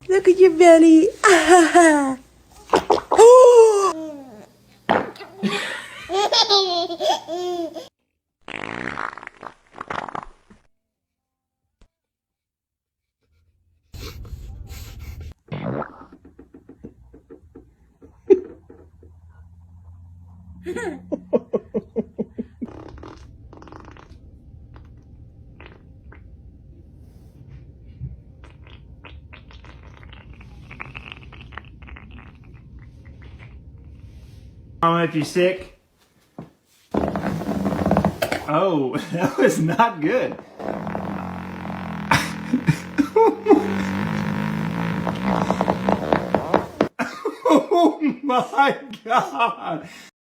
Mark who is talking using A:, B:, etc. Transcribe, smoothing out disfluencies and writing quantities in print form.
A: Look at your belly.
B: Mama, if you're sick. Oh, that was not good. Oh my God.